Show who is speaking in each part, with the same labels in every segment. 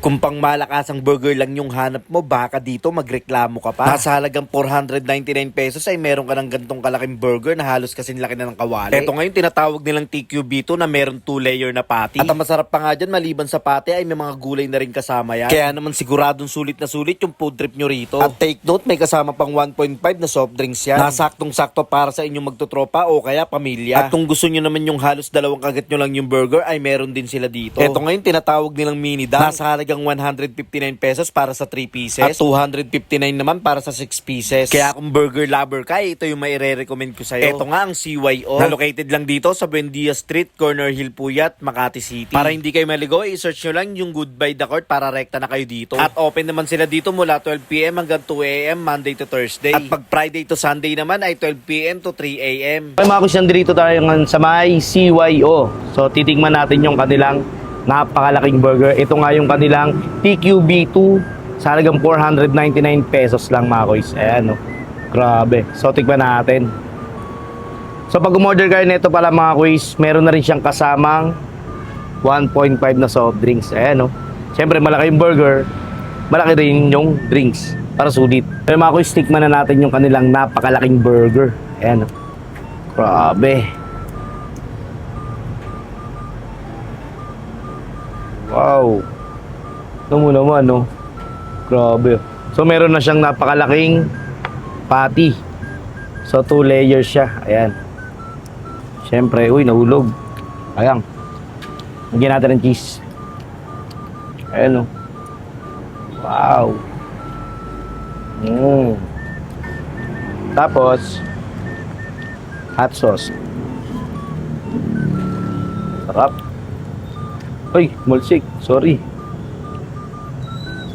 Speaker 1: Kung pang malakasang burger lang yung hanap mo, baka dito magreklamo ka pa. Nasa halagang 499 pesos ay meron ka ng gantong kalaking burger na halos kasing laki na ng kawali. Ito ngayon tinatawag nilang TQB2 na meron 2-layer na patty. At ang masarap pa nga dyan, maliban sa patty ay may mga gulay na rin kasama yan. Kaya naman siguradong sulit na sulit yung food trip nyo rito. At take note, may kasama pang 1.5 na soft drinks yan. Nasaktong-sakto para sa inyong magtotropa o kaya pamilya. At kung gusto nyo naman yung halos dalawang kagat nyo lang yung burger ay meron din sila dito. Ito ngayon tinatawag nilang mini dunk. Nasa halagang 159 pesos para sa 3 pieces at 259 naman para sa 6 pieces. Kaya kung burger lover ka, ito yung maire-recommend ko sa'yo. Ito nga ang CYO na located lang dito sa Buendia Street, Corner Hill Puyat, Makati City. Para hindi kayo maligo, i-search nyo lang yung Goodbye The Court para rekta na kayo dito. At open naman sila dito mula 12 PM hanggang 2 AM Monday to Thursday. At pag Friday to Sunday naman ay 12 PM to 3 AM.
Speaker 2: Ay mga kuys, nandito tayo ngayon sa may CYO. So titigman natin yung kanilang napakalaking burger. Ito nga yung kanilang TQB2 sa halagang 499 pesos lang mga kuys. Ayan, no? Grabe. So tikman natin. So pag umorder kayo nito pala mga kuys, meron na rin siyang kasamang 1.5 na soft drinks. Ayan, no? Siyempre malaki yung burger, malaki rin yung drinks para sulit. Pero mga kuys, tikman na natin yung kanilang napakalaking burger. Ayan, no? Grabe. Wow. Ito mo naman, no? Grabe. So, meron na siyang napakalaking patty. So, 2 layers siya. Ayan. Siyempre, uy, nahulog. Ayan. Lagyan natin ng cheese. Ayan, no? Wow. Tapos, hot sauce. Sarap. Uy, mulsik. Sorry.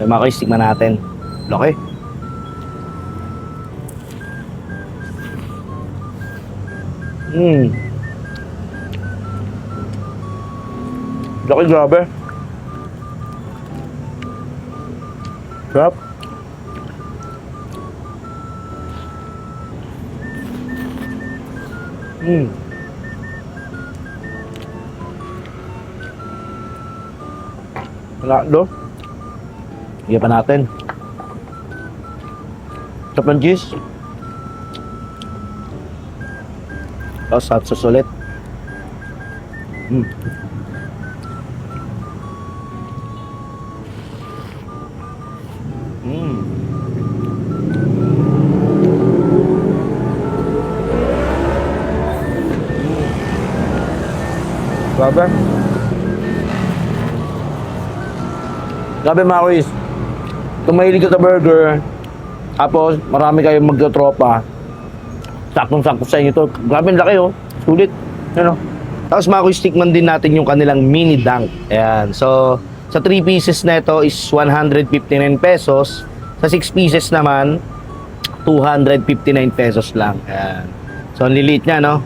Speaker 2: So, mga kuys, tignan natin. Laki. Laki, grabe. Sarap. Wala do. Higyan pa natin. Sarap ng cheese. Tapos hot sauce ulit. Grabe. Grabe mga kuys. Kung mahilig ka sa burger, tapos marami kayong magtotropa, saktong-sakto sa inyo to. Grabe laki, oh. Sulit. Ano? Tapos mga kuys, tikman din natin yung kanilang mini dunk. Ayan. So, sa 3 pieces na ito is 159 pesos. Sa 6 pieces naman, 259 pesos lang. Ayan. So, ang liliit niya, no?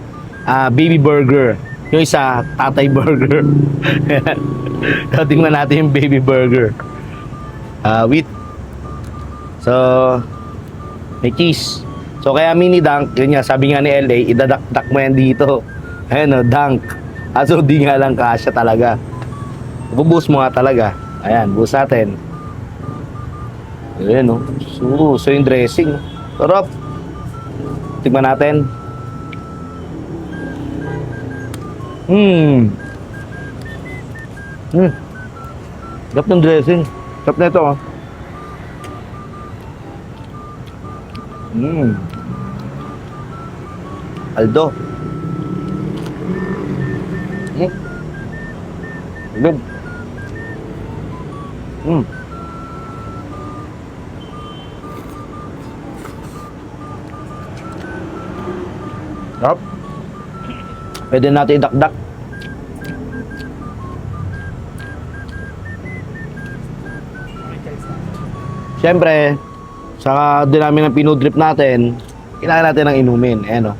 Speaker 2: Baby burger. Yung isa, tatay burger. So, tingnan natin yung baby burger. With. So, may cheese. So, kaya mini dunk, yun nga, sabi nga ni LA, idadakdak mo yan dito. Ayan, no, dunk. So, di nga lang kasya talaga. Bubuhos mo nga talaga. Ayan, buhos natin. Ayan, no. So yung dressing. Sarap. Tignan natin. Sarap ng dressing. Sarap na ito, oh. Aldo. Good. Sarap. Pwede natin idakdak. Siyempre, sa dinami ng pinudrip natin, kailangan natin ng inumin. Ayan, o.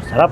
Speaker 2: Sarap.